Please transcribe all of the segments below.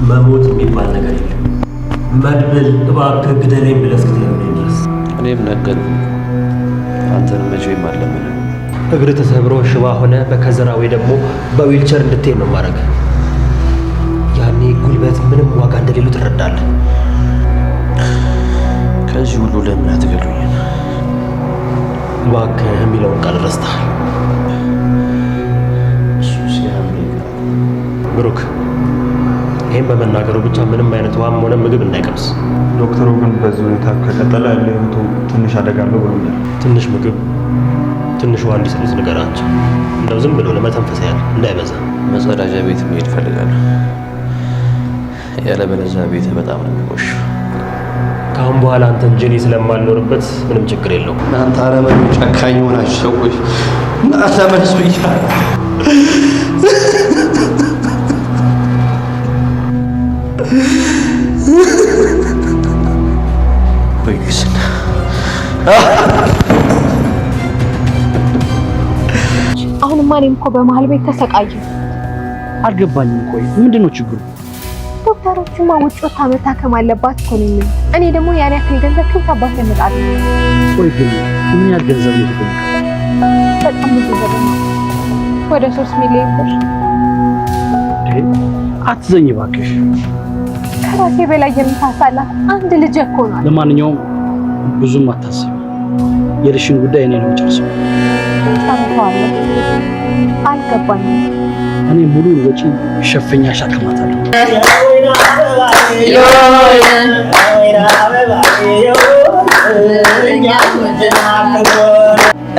መሞት የሚባል ነገር የለም። መድብል እባክህ ግደለኝ ብለህ እስክትለምነኝ ድረስ እኔም ነገርኩ። አንተን መቼም አልለምንም። እግር ተሰብሮ ሽባ ሆነ በከዘራ ወይ ደግሞ በዊልቸር እንድትሄድ ነው ማድረግ። ያኔ ጉልበት ምንም ዋጋ እንደሌለው ትረዳለህ። ከዚህ ሁሉ ለምን አትገሉኝ? እባክህ የሚለውን ቃል ረስተሃል። እሱ ሲያምር ብሩክ፣ ይህም በመናገሩ ብቻ ምንም አይነት ውሃም ሆነ ምግብ እንዳይቀምስ። ዶክተሩ ግን በዚህ ሁኔታ ከቀጠለ ለህይወቱ ትንሽ አደጋ አለው ብሎኛል። ትንሽ ምግብ፣ ትንሽ ውሃ እንዲሰጡት ንገራቸው። እንደው ዝም ብሎ ለመተንፈስ ያህል እንዳይበዛ። መጸዳጃ ቤት መሄድ እፈልጋለሁ። ያለበለዚያ ቤት በጣም ነው የሚቆሽው። ከአሁን በኋላ አንተን ጀኔ ስለማልኖርበት ምንም ችግር የለውም። እናንተ አረመኔ ጨካኝ ሆናችሁ ሰዎች እናንተ መልሱ ይቻላል። ወይስና አሁንማ እኔም እኮ በመሀል ቤት ተሰቃየሁ። አልገባኝም። ቆይ ምንድነው ችግሩ? ዶክተሮቹማ ውጭ ወጥታ መታከም አለባት እኮ ነው የሚሉት። እኔ ደግሞ ያን ያክል ገንዘብ ከየት አባት ያመጣል? ቆይ ግን ምን ያህል ገንዘብ ነው የተገኘው? በጣም ብዙ ገንዘብ ነው፣ ወደ 3 ሚሊዮን ብር። አትዘኝ እባክሽ። ከራሴ በላይ የምታሳላት አንድ ልጅ እኮ ናት። ለማንኛውም ብዙም አታስቢ፣ የልሽን ጉዳይ እኔ ነው የምጨርሰው። ሰምተዋለሁ። አልገባኝም። እኔ ሙሉ ወጪ ሸፈኛ አሻክማታለሁ።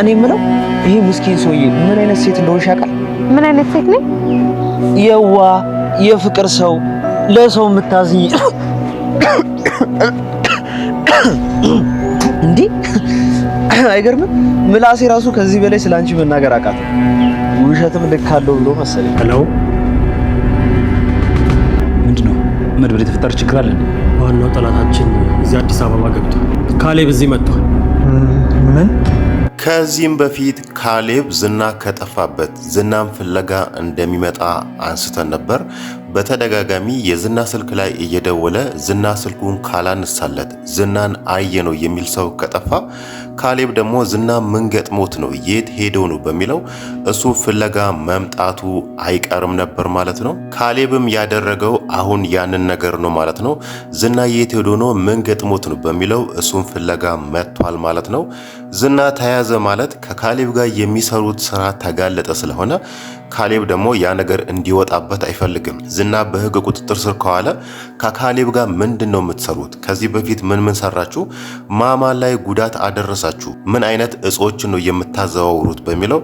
እኔ የምለው ይሄ ምስኪን ሰውዬ ምን አይነት ሴት እንደሆነሽ ያውቃል? ምን አይነት ሴት ነኝ? የዋ የፍቅር ሰው፣ ለሰው የምታዝኝ እንዴ! አይገርምም? ምላሴ ራሱ ከዚህ በላይ ስላንቺ መናገር አቃተ። ውሸትም ልክ አለው ብሎ መሰለኝ። ሄሎ፣ ምንድነው? መድብል የተፈጠረ ችግር አለ? ዋናው ጠላታችን እዚህ አዲስ አበባ ገብቷል። ካሌብ እዚህ መጥቷል። ምን? ከዚህም በፊት ካሌብ ዝና ከጠፋበት ዝናን ፍለጋ እንደሚመጣ አንስተን ነበር። በተደጋጋሚ የዝና ስልክ ላይ እየደወለ ዝና ስልኩን ካላነሳለት ዝናን አየ ነው የሚል ሰው ከጠፋ ካሌብ ደግሞ ዝና ምን ገጥሞት ነው የት ሄዶ ነው በሚለው እሱ ፍለጋ መምጣቱ አይቀርም ነበር ማለት ነው። ካሌብም ያደረገው አሁን ያንን ነገር ነው ማለት ነው። ዝና የት ሄዶ ነው ምን ገጥሞት ነው በሚለው እሱን ፍለጋ መጥቷል ማለት ነው። ዝና ተያዘ ማለት ከካሌብ ጋር የሚሰሩት ስራ ተጋለጠ ስለሆነ ካሌብ ደግሞ ያ ነገር እንዲወጣበት አይፈልግም። ዝና በህግ ቁጥጥር ስር ከዋለ ከካሌብ ጋር ምንድን ነው የምትሰሩት? ከዚህ በፊት ምን ሰራችሁ? ማማ ላይ ጉዳት አደረሳችሁ? ምን አይነት እጾችን ነው የምታዘዋውሩት? በሚለው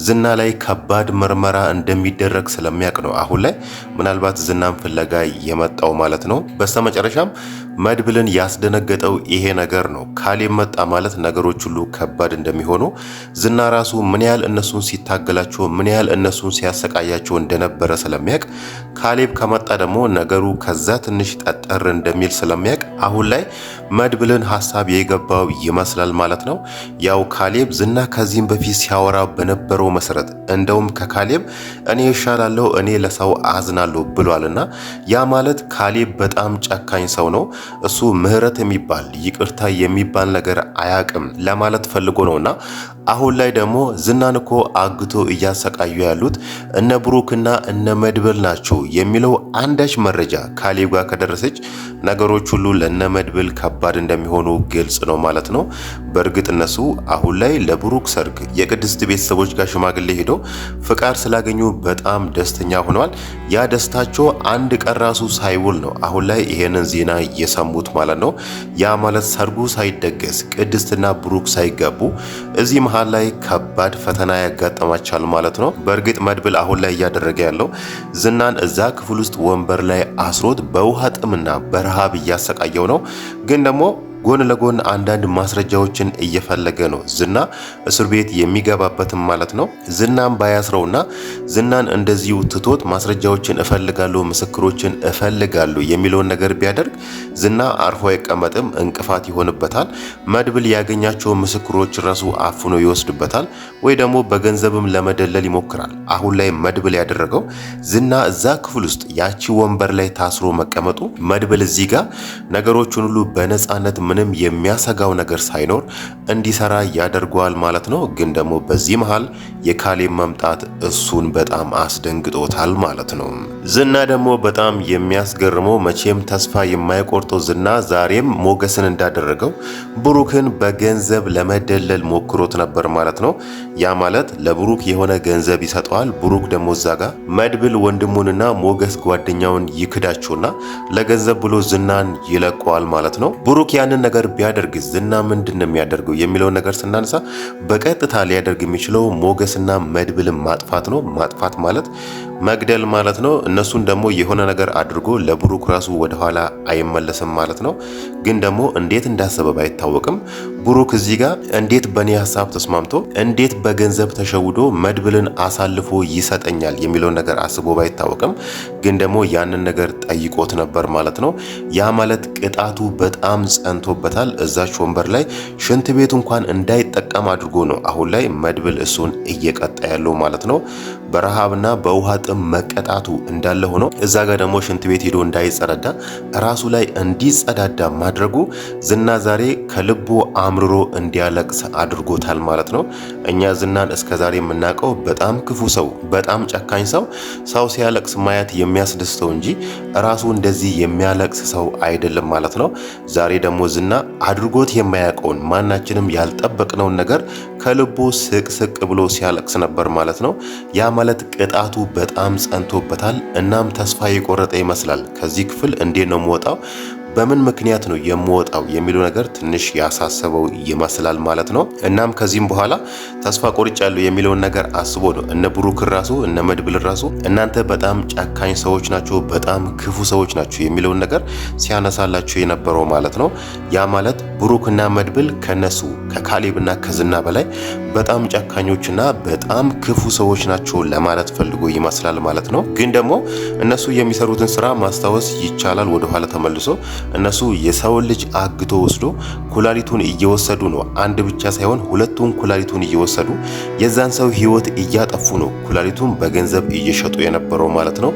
ዝና ላይ ከባድ ምርመራ እንደሚደረግ ስለሚያውቅ ነው አሁን ላይ ምናልባት ዝናን ፍለጋ የመጣው ማለት ነው። በስተመጨረሻም መድብልን ያስደነገጠው ይሄ ነገር ነው። ካሌብ መጣ ማለት ነገሮች ሁሉ ከባድ እንደሚሆኑ ዝና ራሱ ምን ያህል እነሱን ሲታገላቸው ምን ያህል እነሱን ሲያሰቃያቸው እንደነበረ ስለሚያውቅ ካሌብ ከመጣ ደግሞ ነገሩ ከዛ ትንሽ ጠጠር እንደሚል ስለሚያውቅ አሁን ላይ መድብልን ሐሳብ የገባው ይመስላል ማለት ነው። ያው ካሌብ ዝና ከዚህም በፊት ሲያወራ በነበረው መሰረት እንደውም ከካሌብ እኔ ይሻላለሁ እኔ ለሰው አዝናለሁ ብሏልና ያ ማለት ካሌብ በጣም ጨካኝ ሰው ነው። እሱ ምህረት የሚባል ይቅርታ የሚባል ነገር አያቅም ለማለት ፈልጎ ነውና አሁን ላይ ደግሞ ዝናን እኮ አግቶ እያሰቃዩ ያሉት እነ ብሩክና እነ መድብል ናቸው የሚለው አንዳች መረጃ ካሌብ ጋር ከደረሰች ነገሮች ሁሉ ለነ መድብል ከባድ እንደሚሆኑ ግልጽ ነው ማለት ነው። በእርግጥ እነሱ አሁን ላይ ለብሩክ ሰርግ የቅድስት ቤተሰቦች ጋር ሽማግሌ ሄዶ ፍቃድ ስላገኙ በጣም ደስተኛ ሆነዋል። ያ ደስታቸው አንድ ቀን ራሱ ሳይውል ነው አሁን ላይ ይሄንን ዜና የሰሙት ማለት ነው። ያ ማለት ሰርጉ ሳይደገስ ቅድስትና ብሩክ ሳይጋቡ እዚህ መሃል ላይ ከባድ ፈተና ያጋጠማቻል ማለት ነው። በእርግጥ መድብል አሁን ላይ እያደረገ ያለው ዝናን እዛ ክፍል ውስጥ ወንበር ላይ አስሮት በውሃ ጥምና በረሃብ እያሰቃየው ነው። ግን ደግሞ ጎን ለጎን አንዳንድ ማስረጃዎችን እየፈለገ ነው ዝና እስር ቤት የሚገባበትም ማለት ነው። ዝናም ባያስረውና ዝናን እንደዚሁ ትቶት ማስረጃዎችን እፈልጋለሁ ምስክሮችን እፈልጋለሁ የሚለውን ነገር ቢያደርግ ዝና አርፎ አይቀመጥም፣ እንቅፋት ይሆንበታል። መድብል ያገኛቸው ምስክሮች ራሱ አፍኖ ይወስድበታል ወይ ደግሞ በገንዘብም ለመደለል ይሞክራል። አሁን ላይ መድብል ያደረገው ዝና እዛ ክፍል ውስጥ ያቺ ወንበር ላይ ታስሮ መቀመጡ መድብል እዚህ ጋር ነገሮችን ሁሉ በነፃነት ምንም የሚያሰጋው ነገር ሳይኖር እንዲሰራ ያደርገዋል ማለት ነው። ግን ደግሞ በዚህ መሃል የካሌብ መምጣት እሱን በጣም አስደንግጦታል ማለት ነው። ዝና ደግሞ በጣም የሚያስገርመው መቼም ተስፋ የማይቆርጠው ዝና ዛሬም ሞገስን እንዳደረገው ብሩክን በገንዘብ ለመደለል ሞክሮት ነበር ማለት ነው። ያ ማለት ለብሩክ የሆነ ገንዘብ ይሰጠዋል። ብሩክ ደግሞ እዛ ጋር መድብል ወንድሙንና ሞገስ ጓደኛውን ይክዳቸውና ለገንዘብ ብሎ ዝናን ይለቀዋል ማለት ነው። ብሩክ ያንን ነገር ቢያደርግ ዝና ምንድን ነው የሚያደርገው የሚለውን ነገር ስናነሳ በቀጥታ ሊያደርግ የሚችለው ሞገስና መድብልን ማጥፋት ነው። ማጥፋት ማለት መግደል ማለት ነው። እነሱን ደግሞ የሆነ ነገር አድርጎ ለብሩክ ራሱ ወደኋላ አይመለስም ማለት ነው። ግን ደግሞ እንዴት እንዳሰበ ባይታወቅም ብሩክ እዚህ ጋር እንዴት በኔ ሀሳብ ተስማምቶ እንዴት በገንዘብ ተሸውዶ መድብልን አሳልፎ ይሰጠኛል የሚለውን ነገር አስቦ ባይታወቅም ግን ደግሞ ያንን ነገር ጠይቆት ነበር ማለት ነው። ያ ማለት ቅጣቱ በጣም ጸንቶበታል። እዛች ወንበር ላይ ሽንት ቤት እንኳን እንዳይጠቀም አድርጎ ነው አሁን ላይ መድብል እሱን እየቀጣ ያለው ማለት ነው። በረሃብና በውሃ ጥም መቀጣቱ እንዳለ ሆኖ እዛ ጋር ደግሞ ሽንት ቤት ሄዶ እንዳይጸዳዳ ራሱ ላይ እንዲጸዳዳ ማድረጉ ዝና ዛሬ ከልቡ አምርሮ እንዲያለቅስ አድርጎታል ማለት ነው። እኛ ዝናን እስከዛሬ የምናውቀው በጣም ክፉ ሰው፣ በጣም ጨካኝ ሰው ሲያለቅስ ማየት የሚያስደስተው እንጂ ራሱ እንደዚህ የሚያለቅስ ሰው አይደለም ማለት ነው። ዛሬ ደግሞ ዝና አድርጎት የማያውቀውን ማናችንም ያልጠበቅነውን ነገር ከልቡ ስቅ ብሎ ሲያለቅስ ነበር ማለት ነው። ያ ማለት ቅጣቱ በጣም ጸንቶበታል። እናም ተስፋ የቆረጠ ይመስላል። ከዚህ ክፍል እንዴት ነው የምወጣው፣ በምን ምክንያት ነው የምወጣው የሚለው ነገር ትንሽ ያሳሰበው ይመስላል ማለት ነው። እናም ከዚህም በኋላ ተስፋ ቆርጫለሁ የሚለውን ነገር አስቦ ነው እነ ብሩክ ራሱ እነ መድብል ራሱ እናንተ በጣም ጨካኝ ሰዎች ናቸው፣ በጣም ክፉ ሰዎች ናቸው የሚለውን ነገር ሲያነሳላቸው የነበረው ማለት ነው። ያ ማለት ብሩክና መድብል ከነሱ ከካሌብና ከዝና በላይ በጣም ጨካኞችና በጣም ክፉ ሰዎች ናቸው ለማለት ፈልጎ ይመስላል ማለት ነው። ግን ደግሞ እነሱ የሚሰሩትን ስራ ማስታወስ ይቻላል። ወደኋላ ተመልሶ እነሱ የሰውን ልጅ አግቶ ወስዶ ኩላሊቱን እየወሰዱ ነው። አንድ ብቻ ሳይሆን ሁለቱን ኩላሊቱን እየወሰዱ የዛን ሰው ህይወት እያጠፉ ነው። ኩላሊቱን በገንዘብ እየሸጡ የነበረው ማለት ነው።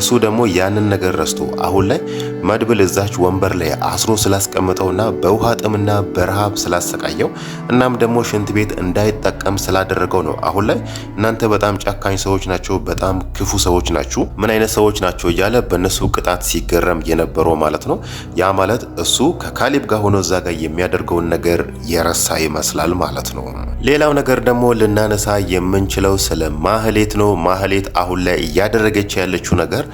እሱ ደግሞ ያንን ነገር ረስቶ አሁን ላይ መድብል እዛች ወንበር ላይ አስሮ ስላስቀምጠውና በውሃ ጥምና በረሃብ ስላሰቃየው እናም ደግሞ ሽንት ቤት እንዳይጠቀም ስላደረገው ነው አሁን ላይ እናንተ በጣም ጨካኝ ሰዎች ናቸው፣ በጣም ክፉ ሰዎች ናችሁ፣ ምን አይነት ሰዎች ናቸው እያለ በእነሱ ቅጣት ሲገረም የነበረው ማለት ነው። ያ ማለት እሱ ከካሌብ ጋር ሆኖ እዛ ጋር የሚያደርገውን ነገር የረሳ ይመስላል ማለት ነው። ሌላው ነገር ደግሞ ልናነሳ የምንችለው ስለ ማህሌት ነው። ማህሌት አሁን ላይ እያደረገች ያለችው ነገር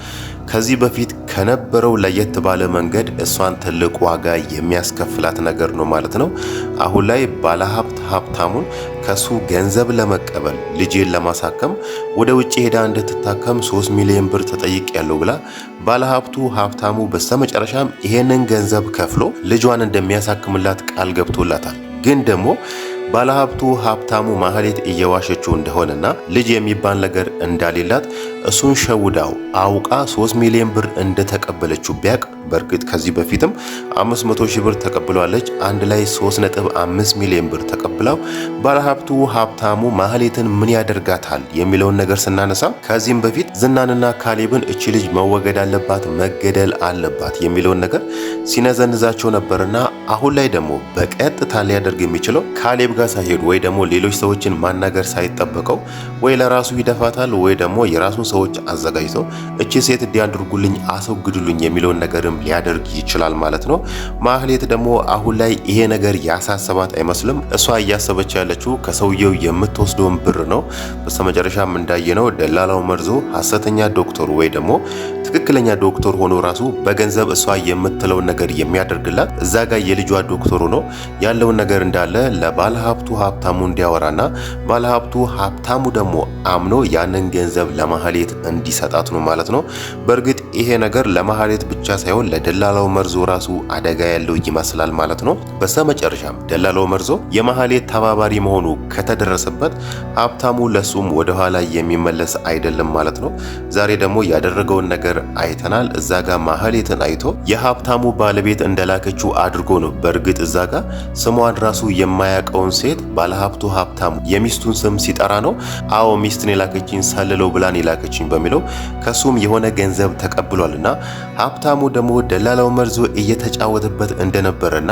ከዚህ በፊት ከነበረው ለየት ባለ መንገድ እሷን ትልቅ ዋጋ የሚያስከፍላት ነገር ነው ማለት ነው። አሁን ላይ ባለሀብት ሀብታሙን ከሱ ገንዘብ ለመቀበል ልጄን ለማሳከም ወደ ውጭ ሄዳ እንድትታከም 3 ሚሊዮን ብር ተጠይቄያለሁ ብላ ባለሀብቱ ሀብታሙ በስተመጨረሻም ይሄንን ገንዘብ ከፍሎ ልጇን እንደሚያሳክምላት ቃል ገብቶላታል። ግን ደግሞ ባለሀብቱ ሀብታሙ ማህሌት እየዋሸችው እንደሆነና ልጅ የሚባል ነገር እንዳሌላት እሱን ሸውዳው አውቃ 3 ሚሊዮን ብር እንደተቀበለችው ቢያቅ በእርግጥ ከዚህ በፊትም 500 ሺህ ብር ተቀብሏለች። አንድ ላይ 3.5 ሚሊዮን ብር ተቀብላው ባለሀብቱ ሀብታሙ ማህሌትን ምን ያደርጋታል የሚለውን ነገር ስናነሳ ከዚህም በፊት ዝናንና ካሌብን እቺ ልጅ መወገድ አለባት፣ መገደል አለባት የሚለውን ነገር ሲነዘንዛቸው ነበርና አሁን ላይ ደግሞ በቀጥታ ሊያደርግ የሚችለው ካሌብ ጋር ሳይሄድ ወይ ደግሞ ሌሎች ሰዎችን ማናገር ሳይጠበቀው ወይ ለራሱ ይደፋታል ወይ ደግሞ የራሱን ሰዎች አዘጋጅተው እቺ ሴት እንዲያድርጉልኝ አስወግዱልኝ የሚለውን ነገርም ሊያደርግ ይችላል ማለት ነው። ማህሌት ደግሞ አሁን ላይ ይሄ ነገር ያሳሰባት አይመስልም። እሷ እያሰበች ያለችው ከሰውየው የምትወስደውን ብር ነው። በስተመጨረሻም እንዳየነው ደላላው መርዞ ሐሰተኛ ዶክተሩ ወይ ደግሞ ትክክለኛ ዶክተር ሆኖ ራሱ በገንዘብ እሷ የምትለውን ነገር የሚያደርግላት እዛ ጋር የልጇ ዶክተሩ ነው ያለውን ነገር እንዳለ ለባለሀብቱ ሀብታሙ እንዲያወራና ባለሀብቱ ሀብታሙ ደግሞ አምኖ ያንን ገንዘብ ለማህሌት እንዲሰጣት ነው ማለት ነው። በእርግጥ ይሄ ነገር ለማህሌት ብቻ ሳይሆን ለደላላው መርዞ ራሱ አደጋ ያለው ይመስላል ማለት ነው። በስተመጨረሻም ደላላው መርዞ የማህሌት ተባባሪ መሆኑ ከተደረሰበት ሀብታሙ ለሱም ወደ ኋላ የሚመለስ አይደለም ማለት ነው። ዛሬ ደግሞ ያደረገውን ነገር አይተናል። እዛ ጋር ማህሌትን አይቶ የሀብታሙ ባለቤት እንደላከችው አድርጎ ነው። በእርግጥ እዛ ጋር ስሟን ራሱ የማያውቀውን ሴት ባለሀብቱ ሀብታሙ የሚስቱን ስም ሲጠራ ነው። አዎ ሚስትን የላከችኝ ሰልለው ብላን የላከችኝ በሚለው ከሱም የሆነ ገንዘብ ተቀብሏልና ሀብታሙ ደግሞ ደላላው መርዞ እየተጫወተበት እንደነበረና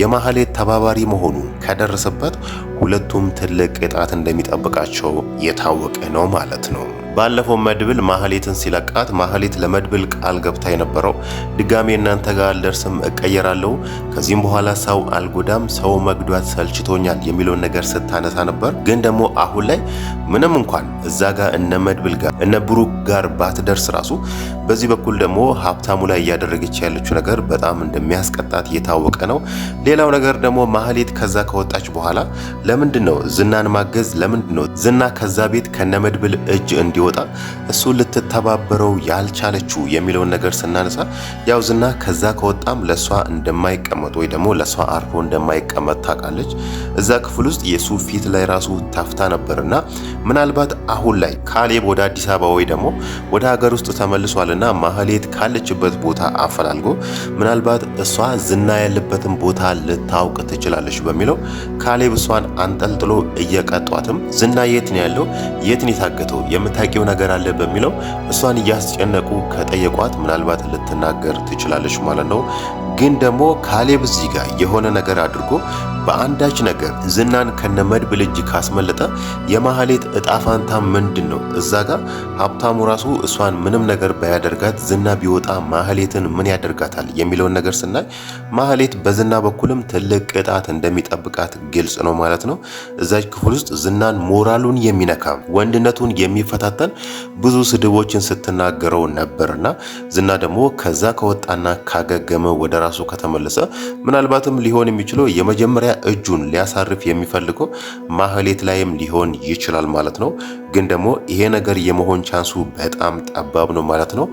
የማህሌት ተባባሪ መሆኑ ከደረሰበት ሁለቱም ትልቅ ቅጣት እንደሚጠብቃቸው የታወቀ ነው ማለት ነው። ባለፈው መድብል ማህሌትን ሲለቃት ማህሌት ለመድብል ቃል ገብታ የነበረው ድጋሜ እናንተ ጋር አልደርስም እቀየራለሁ፣ ከዚህም በኋላ ሰው አልጎዳም፣ ሰው መግዷት ሰልችቶኛል የሚለውን ነገር ስታነሳ ነበር። ግን ደግሞ አሁን ላይ ምንም እንኳን እዛ ጋር እነ መድብል ጋር እነ ብሩክ ጋር ባትደርስ ራሱ በዚህ በኩል ደግሞ ሀብታሙ ላይ እያደረገች ያለችው ነገር በጣም እንደሚያስቀጣት የታወቀ ነው። ሌላው ነገር ደግሞ ማህሌት ከዛ ከወጣች በኋላ ለምንድነው ዝናን ማገዝ ለምንድነው ዝና ከዛ ቤት ከነ መድብል እጅ እንዲወጣ እሱ ልትተባበረው ያልቻለችው የሚለውን ነገር ስናነሳ ያው ዝና ከዛ ከወጣም ለሷ እንደማይቀመጥ ወይ ደግሞ ለሷ አርፎ እንደማይቀመጥ ታውቃለች። እዛ ክፍል ውስጥ የሱ ፊት ላይ ራሱ ታፍታ ነበርና ምናልባት አሁን ላይ ካሌብ ወደ አዲስ አበባ ወይ ደግሞ ወደ ሀገር ውስጥ ተመልሷልና ማህሌት ካለችበት ቦታ አፈላልጎ ምናልባት እሷ ዝና ያለበትን ቦታ ልታውቅ ትችላለች በሚለው ካሌብ እሷን አንጠልጥሎ እየቀጧትም ዝና የት ነው ያለው የት ነው የታገተው የምታውቂው ነገር አለ በሚለው እሷን እያስጨነቁ ከጠየቋት ምናልባት ልትናገር ትችላለች ማለት ነው። ግን ደግሞ ካሌብ እዚህ ጋር የሆነ ነገር አድርጎ በአንዳች ነገር ዝናን ከነመድብል እጅ ካስመለጠ የማህሌት እጣፋንታ ምንድነው? እዛ ጋር ሀብታሙ ራሱ እሷን ምንም ነገር ባያደርጋት ዝና ቢወጣ ማህሌትን ምን ያደርጋታል የሚለውን ነገር ስናይ ማህሌት በዝና በኩልም ትልቅ ቅጣት እንደሚጠብቃት ግልጽ ነው ማለት ነው። እዛች ክፍል ውስጥ ዝናን ሞራሉን የሚነካ ወንድነቱን የሚፈታተን ብዙ ስድቦችን ስትናገረው ነበርና ዝና ደግሞ ከዛ ከወጣና ካገገመ ወደ ራሱ ከተመለሰ ምናልባትም ሊሆን የሚችለው የመጀመሪያ እጁን ሊያሳርፍ የሚፈልገው ማህሌት ላይም ሊሆን ይችላል ማለት ነው። ግን ደግሞ ይሄ ነገር የመሆን ቻንሱ በጣም ጠባብ ነው ማለት ነው።